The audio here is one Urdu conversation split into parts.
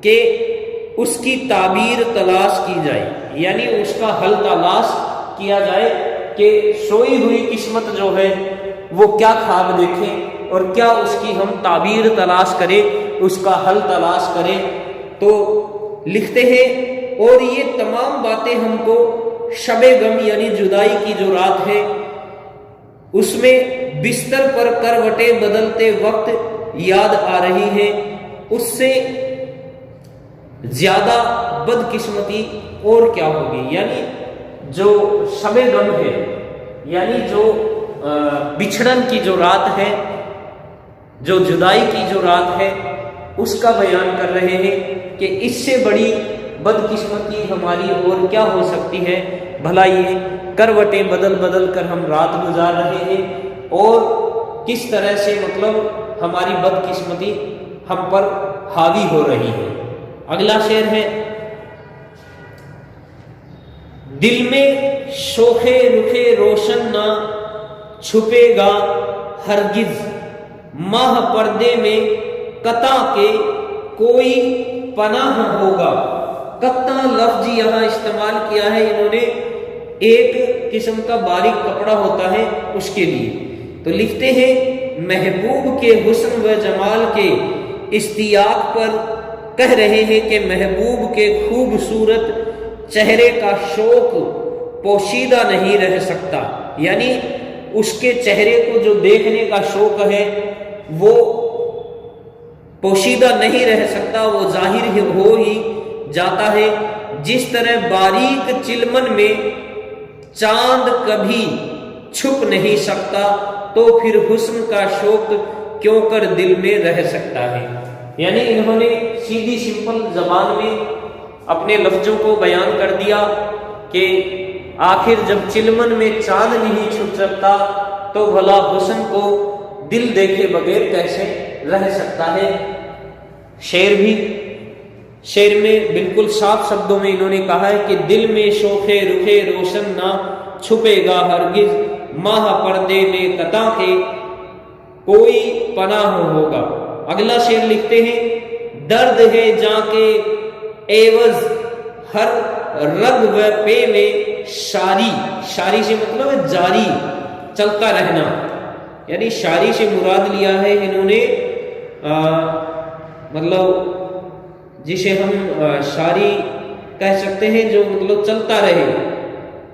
کہ اس کی تعبیر تلاش کی جائے، یعنی اس کا حل تلاش کیا جائے کہ سوئی ہوئی قسمت جو ہے وہ کیا خواب دیکھے اور کیا اس کی ہم تعبیر تلاش کریں، اس کا حل تلاش کریں۔ تو لکھتے ہیں اور یہ تمام باتیں ہم کو شب غم یعنی جدائی کی جو رات ہے اس میں بستر پر کروٹیں بدلتے وقت یاد آ رہی ہے، اس سے زیادہ بدقسمتی اور کیا ہوگی۔ یعنی جو شب غم ہے، یعنی جو بچھڑن کی جو رات ہے، جو جدائی کی جو رات ہے، اس کا بیان کر رہے ہیں کہ اس سے بڑی بدقسمتی ہماری اور کیا ہو سکتی ہے۔ بھلا یہ کروٹیں بدل بدل کر ہم رات گزار رہے ہیں اور کس طرح سے مطلب ہماری بدقسمتی ہم پر حاوی ہو رہی ہے۔ اگلا شعر ہے، دل میں شوخ رخ روشن نہ چھپے گا ہرگز، ماہ پردے میں قطع کے کوئی پناہ ہوگا۔ قطع لفظ یہاں استعمال کیا ہے انہوں نے، ایک قسم کا باریک کپڑا ہوتا ہے اس کے لیے۔ تو لکھتے ہیں محبوب کے حسن و جمال کے اشتیاق پر کہہ رہے ہیں کہ محبوب کے خوبصورت چہرے کا شوق پوشیدہ نہیں رہ سکتا، یعنی اس کے چہرے کو جو دیکھنے کا شوق ہے وہ پوشیدہ نہیں رہ سکتا، وہ ظاہر ہو ہی جاتا ہے۔ جس طرح باریک چلمن میں چاند کبھی چھپ نہیں سکتا، تو پھر حسن کا شوق کیوں کر دل میں رہ سکتا ہے۔ یعنی انہوں نے سیدھی سمپل زبان میں اپنے لفظوں کو بیان کر دیا کہ آخر جب چلمن میں چاند نہیں چھپ سکتا تو بھلا حسن کو دل دیکھے بغیر کیسے رہ سکتا ہے۔ شعر میں بالکل صاف شبدوں میں انہوں نے کہا ہے کہ دل میں شوخ رخ روشن نہ چھپے گا ہرگز، ماہ پردے میں قطع کے کوئی پناہ ہوگا۔ اگلا شعر لکھتے ہیں، درد ہے جاں کے ایوز ہر رگ و پے میں شاری، شاری سے مطلب ہے جاری چلتا رہنا، یعنی شاری سے مراد لیا ہے انہوں نے مطلب جسے ہم شاری کہہ سکتے ہیں جو مطلب چلتا رہے،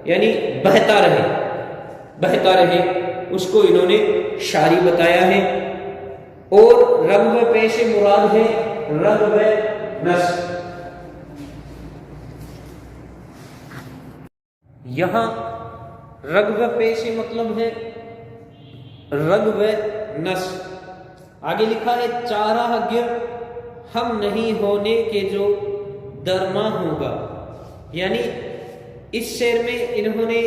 یعنی بہتا رہے، اس کو انہوں نے شاری بتایا ہے۔ اور رگ و پے سے مراد ہے رگ و نس۔ یہاں رگ و پے سے مطلب ہے رگ و نس۔ آگے لکھا ہے، چارہ گر ہم نہیں ہونے کے جو درما ہوگا، یعنی اس شعر میں انہوں نے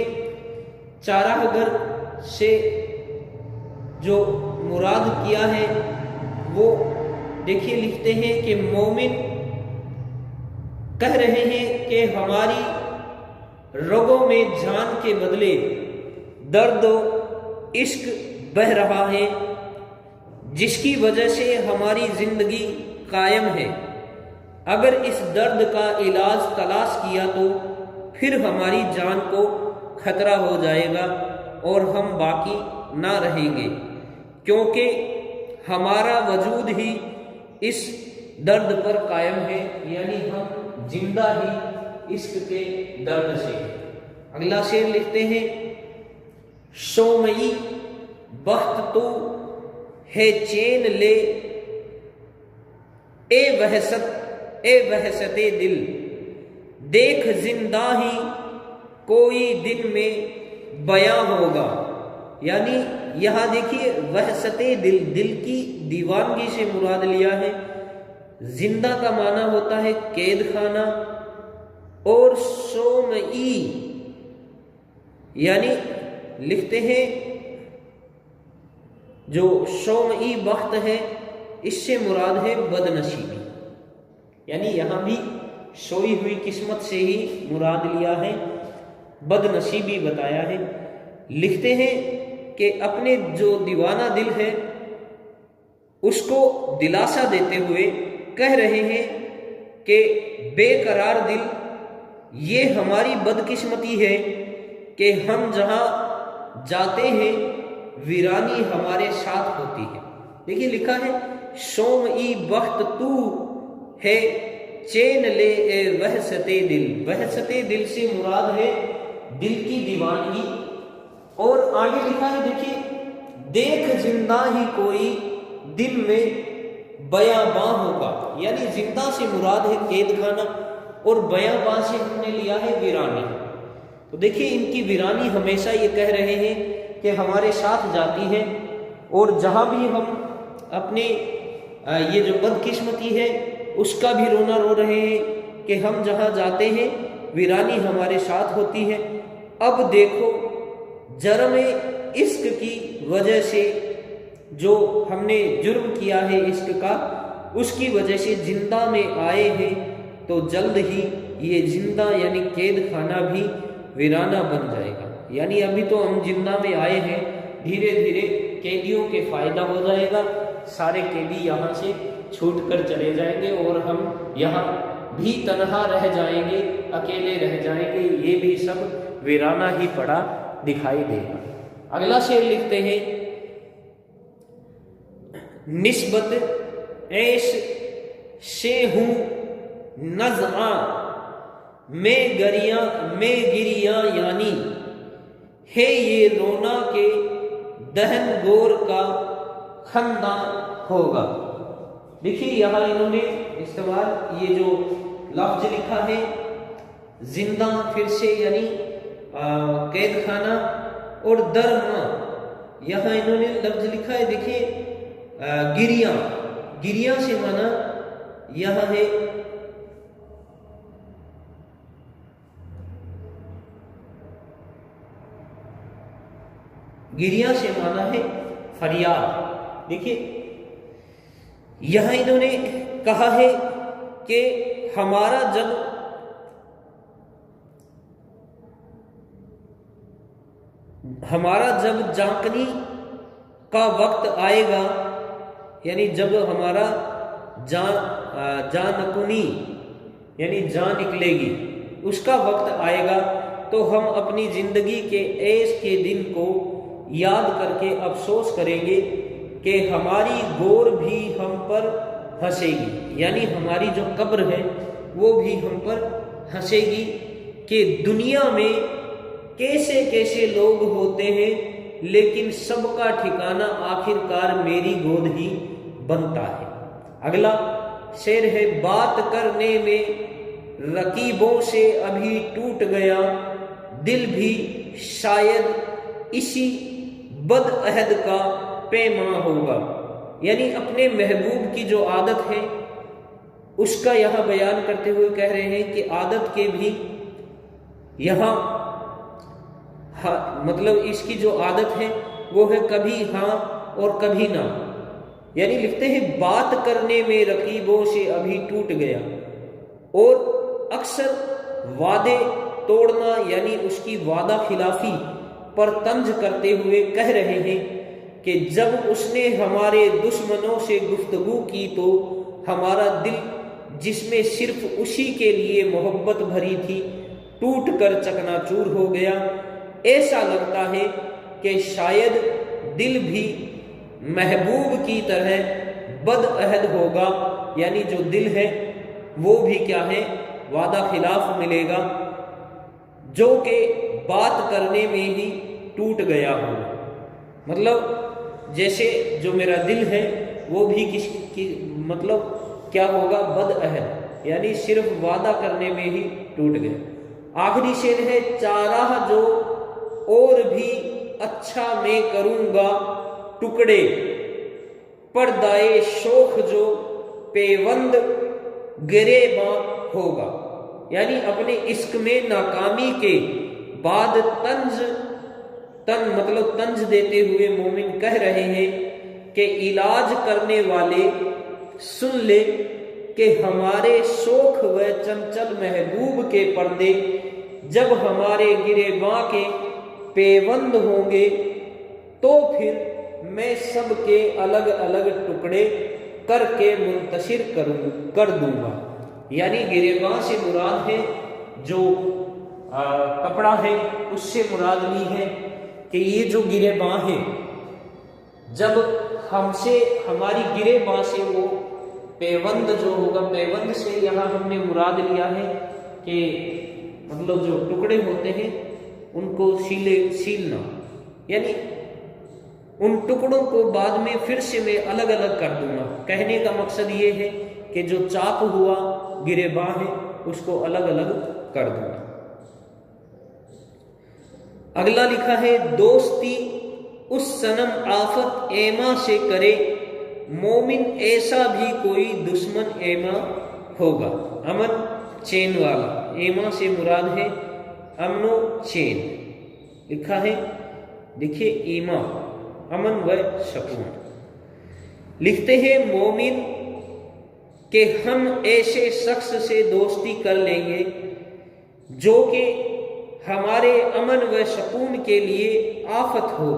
چارہ گر سے جو مراد کیا ہے وہ دیکھیے لکھتے ہیں کہ مومن کہہ رہے ہیں کہ ہماری رگوں میں جان کے بدلے درد و عشق بہ رہا ہے، جس کی وجہ سے ہماری زندگی قائم ہے۔ اگر اس درد کا علاج تلاش کیا تو پھر ہماری جان کو خطرہ ہو جائے گا اور ہم باقی نہ رہیں گے، کیونکہ ہمارا وجود ہی اس درد پر قائم ہے، یعنی ہم زندہ ہی عشق کے درد سے۔ اگلا شعر لکھتے ہیں، شومئی بخت تو ہے چین لے اے وحشت دل، دیکھ زندہ ہی کوئی دن میں بیاں ہوگا۔ یعنی یہاں دیکھیے وحشت دل، دل کی دیوانگی سے مراد لیا ہے۔ زندہ کا معنی ہوتا ہے قید خانہ، اور سومئی یعنی لکھتے ہیں جو شومئی بخت ہے اس سے مراد ہے بد نصیبی، یعنی یہاں بھی سوئی ہوئی قسمت سے ہی مراد لیا ہے، بد نصیبی بتایا ہے۔ لکھتے ہیں کہ اپنے جو دیوانہ دل ہے اس کو دلاسا دیتے ہوئے کہہ رہے ہیں کہ بے قرار دل یہ ہماری بدقسمتی ہے کہ ہم جہاں جاتے ہیں ویرانی ہمارے ساتھ ہوتی ہے. دیکھیے لکھا ہے شوم ای بخت تو ہے چین لے اے وحشت دل. وحشت دل سے مراد ہے دل کی دیوانگی. اور آگے لکھا ہے دیکھیے دیکھ زندہ ہی کوئی دل میں بیاباں ہوگا. یعنی زندہ سے مراد ہے قید خانہ اور بیاباں سے ہم نے لیا ہے ویرانی. تو دیکھیے ان کی ویرانی ہمیشہ یہ کہہ رہے ہیں کہ ہمارے ساتھ جاتی ہے اور جہاں بھی ہم اپنے یہ جو بدقسمتی ہے اس کا بھی رونا رو رہے ہیں کہ ہم جہاں جاتے ہیں ویرانی ہمارے ساتھ ہوتی ہے. اب دیکھو جرم عشق کی وجہ سے جو ہم نے جرم کیا ہے عشق کا اس کی وجہ سے زندہ میں آئے ہیں تو جلد ہی یہ زندہ یعنی قید خانہ بھی ویرانہ بن جائے گا. یعنی ابھی تو ہم زندہ میں آئے ہیں دھیرے دھیرے قیدیوں کے فائدہ ہو جائے گا. سارے قیدی یہاں سے چھوٹ کر چلے جائیں گے اور ہم یہاں بھی تنہا رہ جائیں گے اکیلے رہ جائیں گے. یہ بھی سب ویرانہ ہی پڑا دکھائی دے گا. اگلا شعر لکھتے ہیں نسبت ایش سے ہوں نزعاں میں گریاں یعنی ہے یہ رونا کے دہن گور کا خندہ ہوگا. دیکھیے یہاں انہوں نے استعمال یہ جو لفظ لکھا ہے زندہ پھر سے یعنی قید خانہ اور درما یہاں انہوں نے لفظ لکھا ہے. دیکھیے گریاں سے مانا یہاں ہے گریاں سے مانا ہے فریاد. دیکھیے یہاں انہوں نے کہا ہے کہ ہمارا جب جانکنی کا وقت آئے گا یعنی جب ہمارا جانکنی یعنی جان نکلے گی اس کا وقت آئے گا تو ہم اپنی زندگی کے عیش کے دن کو یاد کر کے افسوس کریں گے کہ ہماری گور بھی ہم پر ہنسے گی. یعنی ہماری جو قبر ہے وہ بھی ہم پر ہنسے گی کہ دنیا میں کیسے کیسے لوگ ہوتے ہیں لیکن سب کا ٹھکانہ آخر کار میری گود ہی بنتا ہے. اگلا شعر ہے بات کرنے میں رقیبوں سے ابھی ٹوٹ گیا دل بھی شاید اسی بد عہد کا پیماں ہوگا. یعنی اپنے محبوب کی جو عادت ہے اس کا یہاں بیان کرتے ہوئے کہہ رہے ہیں کہ عادت کے بھی یہاں مطلب اس کی جو عادت ہے وہ ہے کبھی ہاں اور کبھی نہ. یعنی لکھتے ہیں بات کرنے میں رقیبوں سے ابھی ٹوٹ گیا اور اکثر وعدے توڑنا یعنی اس کی وعدہ خلافی پر طنز کرتے ہوئے کہہ رہے ہیں کہ جب اس نے ہمارے دشمنوں سے گفتگو کی تو ہمارا دل جس میں صرف اسی کے لیے محبت بھری تھی ٹوٹ کر چکنا چور ہو گیا. ایسا لگتا ہے کہ شاید دل بھی محبوب کی طرح بد عہد ہوگا. یعنی جو دل ہے وہ بھی کیا ہے وعدہ خلاف ملے گا جو کہ بات کرنے میں ہی ٹوٹ گیا ہو. مطلب جیسے جو میرا دل ہے وہ بھی مطلب کیا ہوگا بد عہد یعنی صرف وعدہ کرنے میں ہی ٹوٹ گیا. آخری شعر ہے چارہ جو اور بھی اچھا میں کروں گا ٹکڑے پردائے شوخ جو پیوند گریباں ہوگا. یعنی اپنے عشق میں ناکامی کے بعد طنز دیتے ہوئے مومن کہہ رہے ہیں کہ علاج کرنے والے سن لے کہ ہمارے شوخ و چنچل محبوب کے پردے جب ہمارے گریباں کے پیوند ہوں گے تو پھر میں سب کے الگ الگ ٹکڑے کر کے منتشر کر دوں گا. یعنی گریباں سے مراد ہے جو کپڑا ہے، اس سے مراد لی ہے کہ یہ جو گریباں ہے، جب ہم سے ہماری گریباں سے وہ پیوند جو ہوگا، پیوند سے یہاں ہم نے مراد لیا ہے کہ مطلب جو ٹکڑے ہوتے ہیں ان کو سیلنا، یعنی ان ٹکڑوں کو بعد میں پھر سے میں الگ الگ کر دوں گا۔ کہنے کا مقصد یہ ہے کہ جو چاپ ہوا گریباں ہے اس کو الگ الگ کر دوں گا۔ اگلا لکھا ہے دوستی اس صنم آفت ایما سے کرے، مومن ایسا بھی کوئی دشمن ایما ہوگا۔ امن چین والا، ایما سے مراد ہے امن و چین۔ لکھا ہے دیکھیے ایما امن و سکون۔ لکھتے ہیں مومن کہ ہم ایسے شخص سے دوستی کر لیں گے جو کہ ہمارے امن و سکون کے لیے آفت ہو،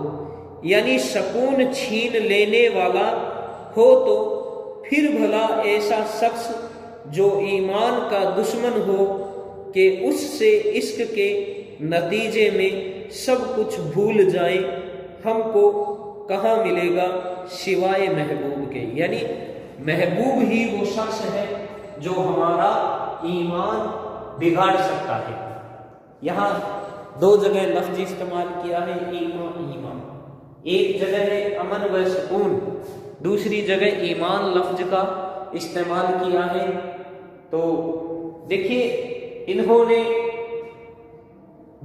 یعنی سکون چھین لینے والا ہو، تو پھر بھلا ایسا شخص جو ایمان کا دشمن ہو کہ اس سے عشق کے نتیجے میں سب کچھ بھول جائیں، ہم کو کہاں ملے گا سوائے محبوب کے۔ یعنی محبوب ہی وہ شخص ہے جو ہمارا ایمان بگاڑ سکتا ہے۔ یہاں دو جگہ لفظ استعمال کیا ہے ایمان، ایک جگہ ہے امن و سکون، دوسری جگہ ایمان لفظ کا استعمال کیا ہے۔ تو دیکھیے انہوں نے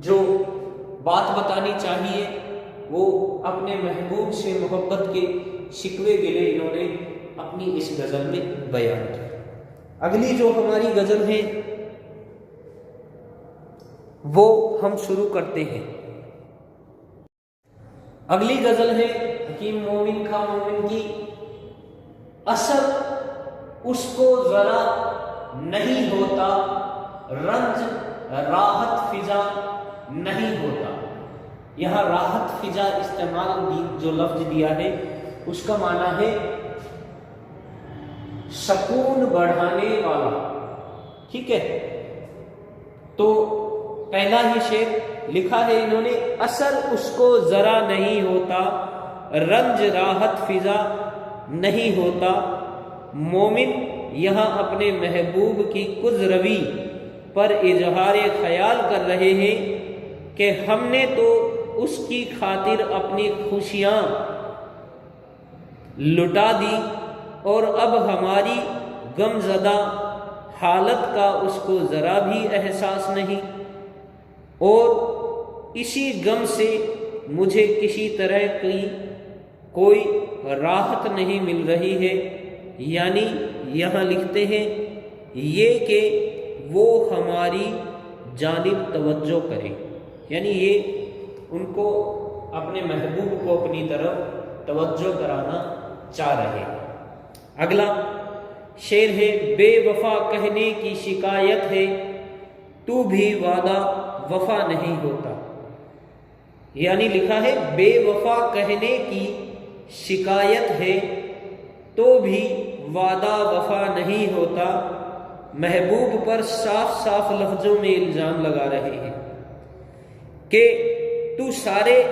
جو بات بتانی چاہیے وہ اپنے محبوب سے محبت کے شکوے گلے انہوں نے اپنی اس غزل میں بیان کیا۔ اگلی جو ہماری غزل ہے وہ ہم شروع کرتے ہیں۔ اگلی غزل ہے حکیم مومن خاں مومن کی، اثر اس کو ذرا نہیں ہوتا، رنج راحت فضا نہیں ہوتا۔ یہاں راحت فضا استعمال جو لفظ دیا ہے اس کا معنی ہے سکون بڑھانے والا، ٹھیک ہے۔ تو پہلا ہی شعر لکھا ہے انہوں نے، اثر اس کو ذرا نہیں ہوتا، رنج راحت فضا نہیں ہوتا۔ مومن یہاں اپنے محبوب کی کچھ روی پر اظہار خیال کر رہے ہیں کہ ہم نے تو اس کی خاطر اپنی خوشیاں لٹا دی اور اب ہماری غم زدہ حالت کا اس کو ذرا بھی احساس نہیں، اور اسی غم سے مجھے کسی طرح کی کوئی راحت نہیں مل رہی ہے۔ یعنی یہاں لکھتے ہیں یہ کہ وہ ہماری جانب توجہ کرے، یعنی یہ ان کو اپنے محبوب کو اپنی طرف توجہ کرانا چاہ رہے۔ اگلا شعر ہے، بے وفا کہنے کی شکایت ہے، تو بھی وعدہ وفا نہیں ہوتا۔ یعنی لکھا ہے بے وفا کہنے کی شکایت ہے تو بھی وعدہ وفا نہیں ہوتا۔ محبوب پر صاف صاف لفظوں میں الزام لگا رہے ہیں کہ تو سارے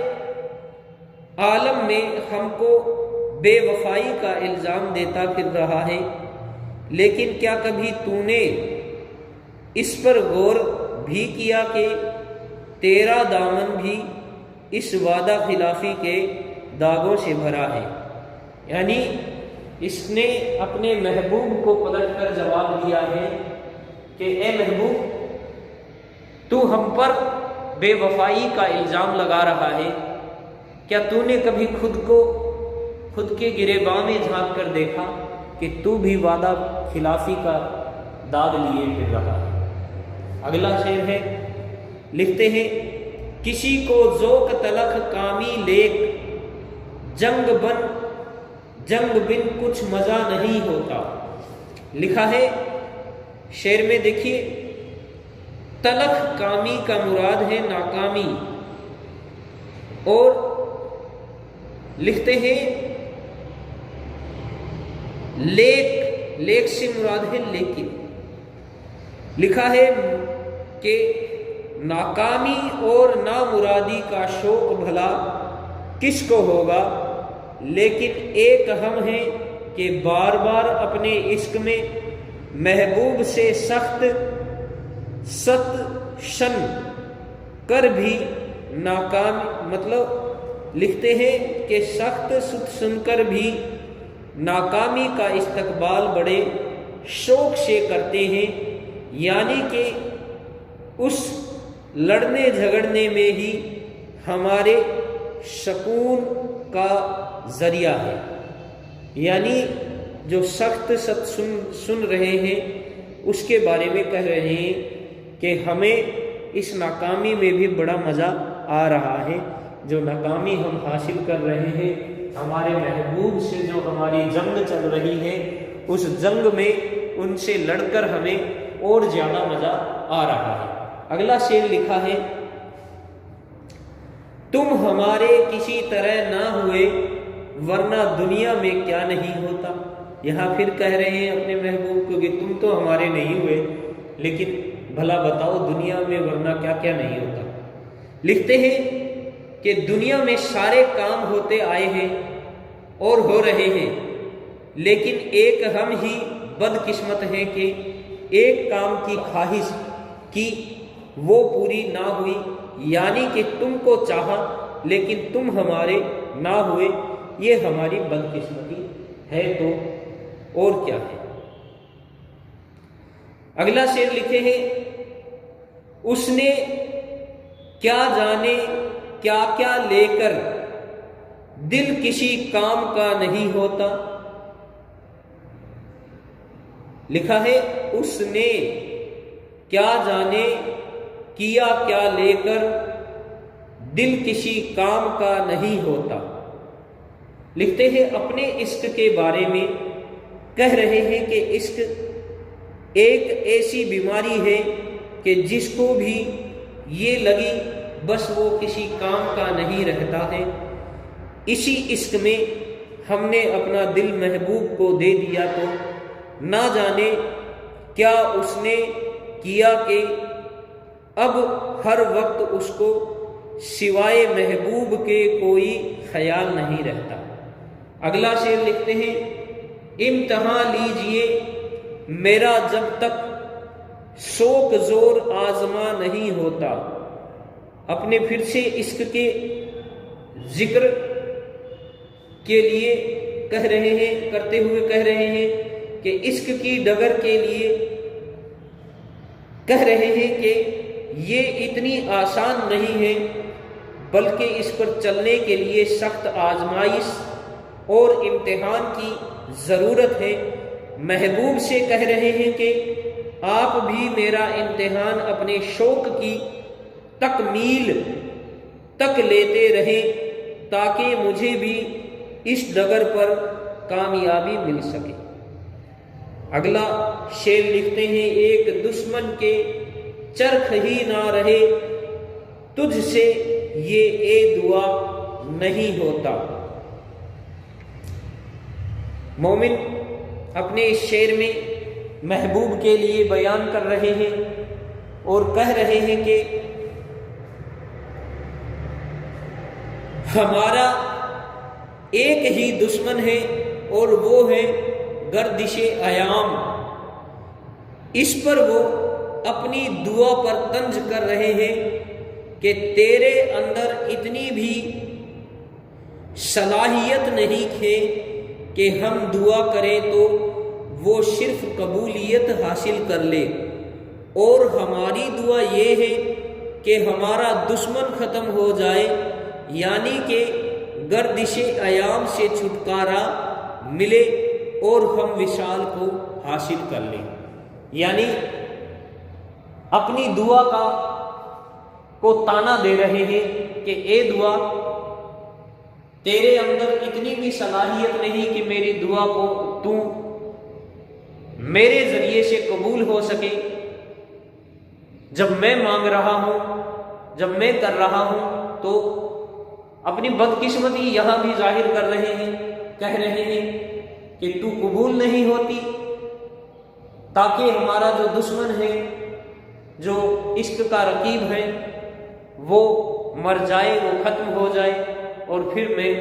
عالم میں ہم کو بے وفائی کا الزام دیتا پھر رہا ہے، لیکن کیا کبھی تو نے اس پر غور بھی کیا کہ تیرا دامن بھی اس وعدہ خلافی کے داغوں سے بھرا ہے۔ یعنی اس نے اپنے محبوب کو پلٹ کر جواب دیا ہے کہ اے محبوب، تو ہم پر بے وفائی کا الزام لگا رہا ہے، کیا تو نے کبھی خود کے گریباں میں جھانک کر دیکھا کہ تو بھی وعدہ خلافی کا داغ لیے پھر رہا ہے۔ اگلا شعر ہے، لکھتے ہیں کسی کو ذوق تلخ کامی لیک، جنگ بن کچھ مزہ نہیں ہوتا۔ لکھا ہے شعر میں دیکھیے تلخ کامی کا مراد ہے ناکامی، اور لکھتے ہیں لیک سے مراد ہے لیکن، لکھا ہے کہ ناکامی اور نامرادی کا شوق بھلا کس کو ہوگا، لیکن ایک ہم ہیں کہ بار بار اپنے عشق میں محبوب سے سخت ست شن کر بھی ناکام لکھتے ہیں کہ سخت ست سن کر بھی ناکامی کا استقبال بڑے شوق سے کرتے ہیں، یعنی کہ اس لڑنے جھگڑنے میں ہی ہمارے سکون کا ذریعہ ہے۔ یعنی جو سخت ست سن رہے ہیں اس کے بارے میں کہہ رہے ہیں کہ ہمیں اس ناکامی میں بھی بڑا مزہ آ رہا ہے، جو ناکامی ہم حاصل کر رہے ہیں، ہمارے محبوب سے جو ہماری جنگ چل رہی ہے، اس جنگ میں ان سے لڑ کر ہمیں اور زیادہ مزہ آ رہا ہے۔ اگلا شعر لکھا ہے، تم ہمارے کسی طرح نہ ہوئے ورنہ دنیا میں کیا نہیں ہوتا۔ یہاں پھر کہہ رہے ہیں اپنے محبوب کو کہ تم تو ہمارے نہیں ہوئے، لیکن بھلا بتاؤ دنیا میں ورنہ کیا کیا نہیں ہوتا۔ لکھتے ہیں کہ دنیا میں سارے کام ہوتے آئے ہیں اور ہو رہے ہیں، لیکن ایک ہم ہی بد قسمت ہیں کہ ایک کام کی خواہش کی وہ پوری نہ ہوئی، یعنی کہ تم کو چاہا لیکن تم ہمارے نہ ہوئے، یہ ہماری بدقسمتی ہے تو اور کیا ہے۔ اگلا شعر لکھے ہیں، اس نے کیا جانے کیا کیا لے کر دل کسی کام کا نہیں ہوتا۔ لکھا ہے اس نے کیا جانے کیا کیا لے کر دل کسی کام کا نہیں ہوتا۔ لکھتے ہیں اپنے عشق کے بارے میں کہہ رہے ہیں کہ عشق ایک ایسی بیماری ہے کہ جس کو بھی یہ لگی بس وہ کسی کام کا نہیں رہتا ہے۔ اسی عشق میں ہم نے اپنا دل محبوب کو دے دیا تو نہ جانے کیا اس نے کیا کہ اب ہر وقت اس کو سوائے محبوب کے کوئی خیال نہیں رہتا۔ اگلا شعر لکھتے ہیں، امتحان لیجئے میرا جب تک شوق زور آزما نہیں ہوتا۔ اپنے پھر سے عشق کے ذکر کے لیے کہہ رہے ہیں، کرتے ہوئے کہہ رہے ہیں کہ عشق کی ڈگر کے لیے کہہ رہے ہیں کہ یہ اتنی آسان نہیں ہے، بلکہ اس پر چلنے کے لیے سخت آزمائش اور امتحان کی ضرورت ہے۔ محبوب سے کہہ رہے ہیں کہ آپ بھی میرا امتحان اپنے شوق کی تکمیل تک لیتے رہیں تاکہ مجھے بھی اس ڈگر پر کامیابی مل سکے۔ اگلا شعر لکھتے ہیں، ایک دشمن کے چرخ ہی نہ رہے تجھ سے یہ اے دعا نہیں ہوتا۔ مومن اپنے اس شعر میں محبوب کے لیے بیان کر رہے ہیں اور کہہ رہے ہیں کہ ہمارا ایک ہی دشمن ہے اور وہ ہے گردش ایام۔ اس پر وہ اپنی دعا پر طنز کر رہے ہیں کہ تیرے اندر اتنی بھی صلاحیت نہیں ہے کہ ہم دعا کریں تو وہ صرف قبولیت حاصل کر لے، اور ہماری دعا یہ ہے کہ ہمارا دشمن ختم ہو جائے، یعنی کہ گردش ایام سے چھٹکارا ملے اور ہم وصال کو حاصل کر لیں۔ یعنی اپنی دعا کو تانا دے رہے ہیں کہ اے دعا، تیرے اندر اتنی بھی صلاحیت نہیں کہ میری دعا کو تو میرے ذریعے سے قبول ہو سکے۔ جب میں مانگ رہا ہوں، جب میں کر رہا ہوں تو اپنی بدقسمتی یہاں بھی ظاہر کر رہے ہیں، کہہ رہے ہیں کہ تو قبول نہیں ہوتی، تاکہ ہمارا جو دشمن ہے جو عشق کا رقیب ہے وہ مر جائے، وہ ختم ہو جائے، اور پھر میں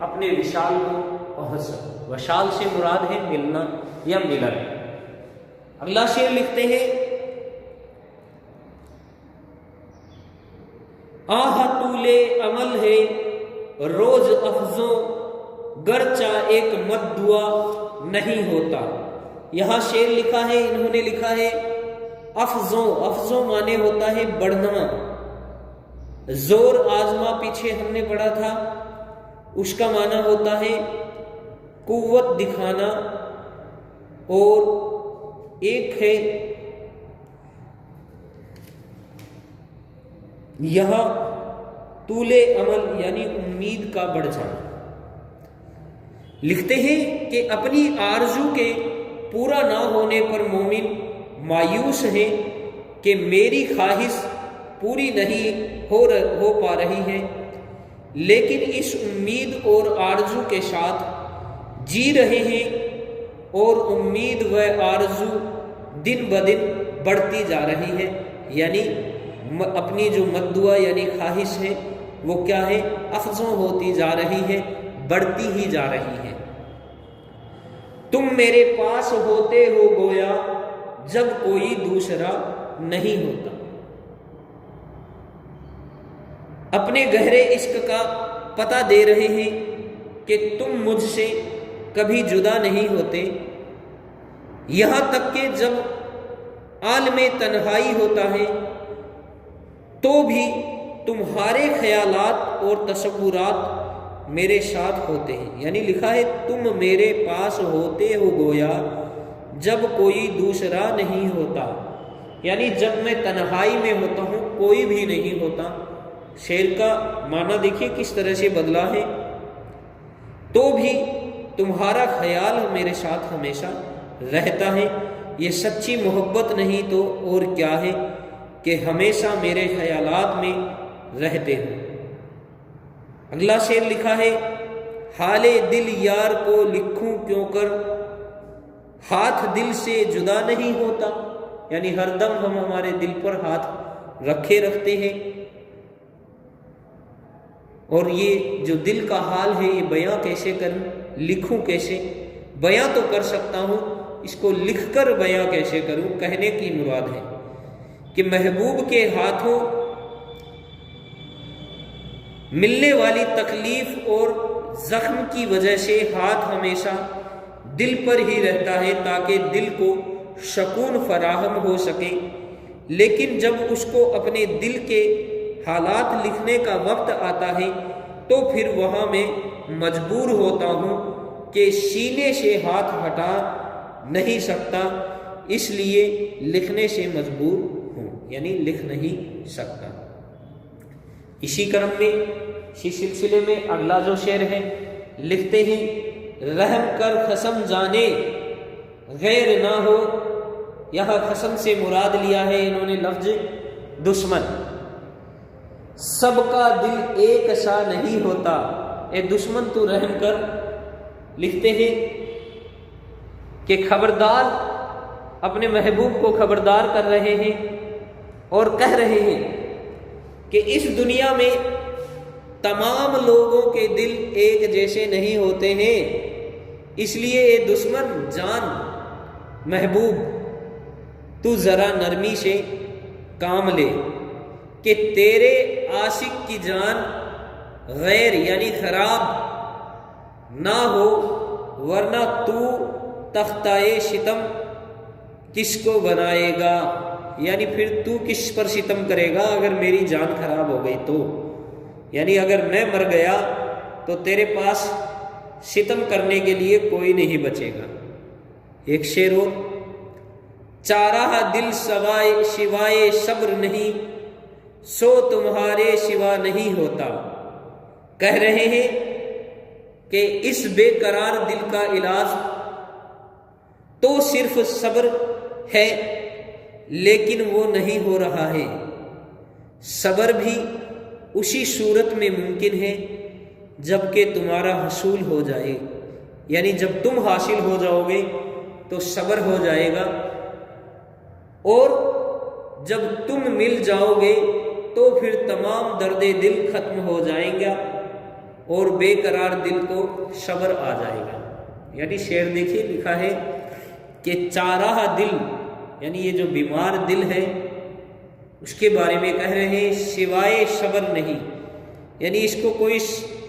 اپنے وشال کو پہنچ سکوں۔ وشال سے مراد ہے ملنا یا ملن۔ اگلا شعر لکھتے ہیں، آہ طول عمل ہے روز افزوں، گرچہ ایک مد دعا نہیں ہوتا۔ یہاں شعر لکھا ہے، انہوں نے لکھا ہے افزوں، افزوں معنی ہوتا ہے بڑھنا، زور آزما پیچھے ہم نے پڑھا تھا، اس کا معنی ہوتا ہے قوت دکھانا، اور ایک ہے یہاں طول عمل یعنی امید کا بڑھ جانا۔ لکھتے ہیں کہ اپنی آرزو کے پورا نہ ہونے پر مومن مایوس ہے کہ میری خواہش پوری نہیں ہو پا رہی ہے، لیکن اس امید اور آرزو کے ساتھ جی رہے ہیں، اور امید و آرزو دن بدن بڑھتی جا رہی ہے، یعنی اپنی جو مدعا یعنی خواہش ہے وہ کیا ہے، افزوں ہوتی جا رہی ہے، بڑھتی ہی جا رہی ہے۔ تم میرے پاس ہوتے ہو گویا جب کوئی دوسرا نہیں ہوتا۔ اپنے گہرے عشق کا پتہ دے رہے ہیں کہ تم مجھ سے کبھی جدا نہیں ہوتے، یہاں تک کہ جب عالم تنہائی ہوتا ہے تو بھی تمہارے خیالات اور تصورات میرے ساتھ ہوتے ہیں۔ یعنی لکھا ہے تم میرے پاس ہوتے ہو گویا جب کوئی دوسرا نہیں ہوتا، یعنی جب میں تنہائی میں ہوتا ہوں کوئی بھی نہیں ہوتا۔ شعر کا معنی دیکھیے کس طرح سے بدلا ہے، تو بھی تمہارا خیال میرے ساتھ ہمیشہ رہتا ہے۔ یہ سچی محبت نہیں تو اور کیا ہے کہ ہمیشہ میرے خیالات میں رہتے ہو۔ اگلا شعر لکھا ہے، حال دل یار کو لکھوں کیوں کر ہاتھ دل سے جدا نہیں ہوتا، یعنی ہر دم ہم ہمارے دل پر ہاتھ رکھتے ہیں، اور یہ جو دل کا حال ہے یہ بیاں کیسے کروں، لکھوں کیسے؟ بیاں تو کر سکتا ہوں، اس کو لکھ کر بیاں کیسے کروں؟ کہنے کی مراد ہے کہ محبوب کے ہاتھوں ملنے والی تکلیف اور زخم کی وجہ سے ہاتھ ہمیشہ دل پر ہی رہتا ہے تاکہ دل کو سکون فراہم ہو سکے، لیکن جب اس کو اپنے دل کے حالات لکھنے کا وقت آتا ہے تو پھر وہاں میں مجبور ہوتا ہوں کہ سینے سے ہاتھ ہٹا نہیں سکتا، اس لیے لکھنے سے مجبور ہوں، یعنی لکھ نہیں سکتا۔ اسی کرم میں اسی سلسلے میں اگلا جو شعر ہے لکھتے ہیں، رحم کر قسم جانے غیر نہ ہو، یہاں قسم سے مراد لیا ہے انہوں نے لفظ دشمن۔ سب کا دل ایک سا نہیں ہوتا، اے دشمن تو رحم کر۔ لکھتے ہیں کہ خبردار، اپنے محبوب کو خبردار کر رہے ہیں اور کہہ رہے ہیں کہ اس دنیا میں تمام لوگوں کے دل ایک جیسے نہیں ہوتے ہیں، اس لیے اے دشمن جان محبوب تو ذرا نرمی سے کام لے کہ تیرے عاشق کی جان غیر یعنی خراب نہ ہو، ورنہ تو تختائے ستم کس کو بنائے گا، یعنی پھر تو کس پر ستم کرے گا اگر میری جان خراب ہو گئی تو، یعنی اگر میں مر گیا تو تیرے پاس ستم کرنے کے لیے کوئی نہیں بچے گا۔ ایک شعر اور، چارہ دل سوائے صبر نہیں، سو تمہارے سوا نہیں ہوتا۔ کہہ رہے ہیں کہ اس بے قرار دل کا علاج تو صرف صبر ہے، لیکن وہ نہیں ہو رہا ہے۔ صبر بھی اسی صورت میں ممکن ہے جب کہ تمہارا حصول ہو جائے، یعنی جب تم حاصل ہو جاؤ گے تو صبر ہو جائے گا، اور جب تم مل جاؤ گے تو پھر تمام درد دل ختم ہو جائیں گا اور بے قرار دل کو صبر آ جائے گا۔ یعنی شعر دیکھیے لکھا ہے کہ چارہ دل، یعنی یہ جو بیمار دل ہے اس کے بارے میں کہہ رہے ہیں سوائے صبر نہیں، یعنی اس کو کوئی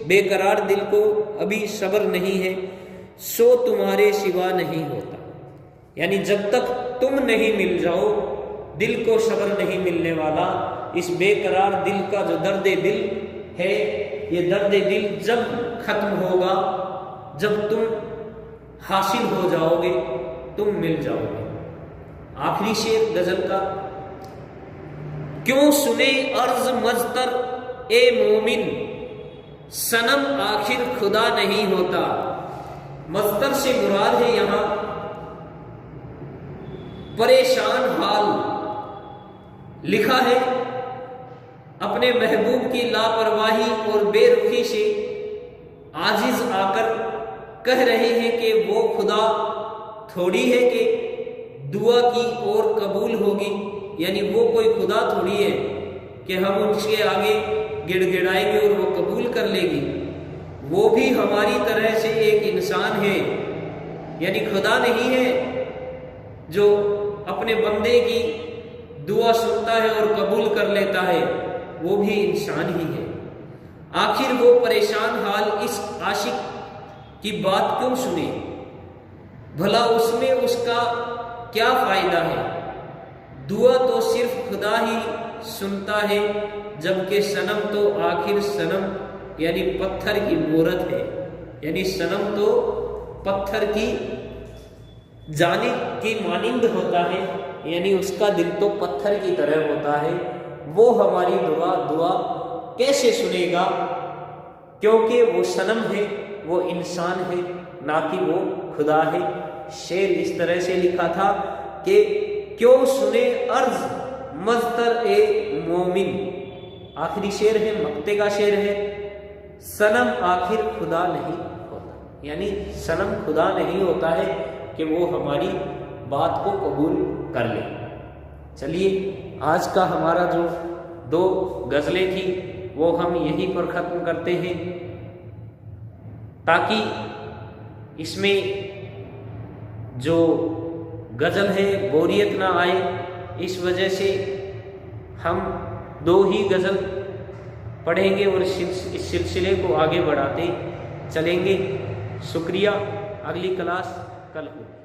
بے قرار دل کو ابھی صبر نہیں ہے، سو تمہارے سوا نہیں ہوتا۔ یعنی جب تک تم نہیں مل جاؤ دل کو صبر نہیں ملنے والا۔ اس بے قرار دل کا جو درد دل ہے، یہ درد دل جب ختم ہوگا، جب تم حاصل ہو جاؤ گے، تم مل جاؤ گے۔ آخری شعر غزل کا، کیوں سنے عرض مضطر اے مومن، صنم آخر خدا نہیں ہوتا۔ مضطر سے مراد ہے یہاں پریشان حال۔ لکھا ہے اپنے محبوب کی لاپرواہی اور بے رخی سے عاجز آ کر کہہ رہے ہیں کہ وہ خدا تھوڑی ہے کہ دعا کی اور قبول ہوگی، یعنی وہ کوئی خدا تھوڑی ہے کہ ہم اس کے آگے گڑ گڑائیں گے اور وہ قبول کر لے گی۔ وہ بھی ہماری طرح سے ایک انسان ہے، یعنی خدا نہیں ہے جو اپنے بندے کی دعا سنتا ہے اور قبول کر لیتا ہے، وہ بھی انسان ہی ہے۔ آخر وہ پریشان حال اس عاشق کی بات کیوں سنے؟ بھلا اس میں اس کا کیا فائدہ ہے؟ دعا تو صرف خدا ہی سنتا ہے، جبکہ صنم تو آخر صنم یعنی پتھر کی مورت ہے، یعنی صنم تو پتھر کی جانب کی مانند ہوتا ہے، یعنی اس کا دل تو پتھر کی طرح ہوتا ہے۔ وہ ہماری دعا کیسے سنے گا؟ کیونکہ وہ صنم ہے، وہ انسان ہے، نہ کہ وہ خدا ہے۔ شعر اس طرح سے لکھا تھا کہ کیوں سنے عرض مضطر اے مومن، آخری شعر ہے، مقطع کا شعر ہے، صنم آخر خدا نہیں ہوتا، یعنی صنم خدا نہیں ہوتا ہے کہ وہ ہماری بات کو قبول کر لے۔ چلیے آج کا ہمارا جو 2 غزلیں تھی وہ ہم یہیں پر ختم کرتے ہیں، تاکہ اس میں جو غزل ہے بوریت نہ آئے، اس وجہ سے ہم 2 ہی غزل پڑھیں گے اور اس سلسلے کو آگے بڑھاتے چلیں گے۔ شکریہ، اگلی کلاس کل ہوگی۔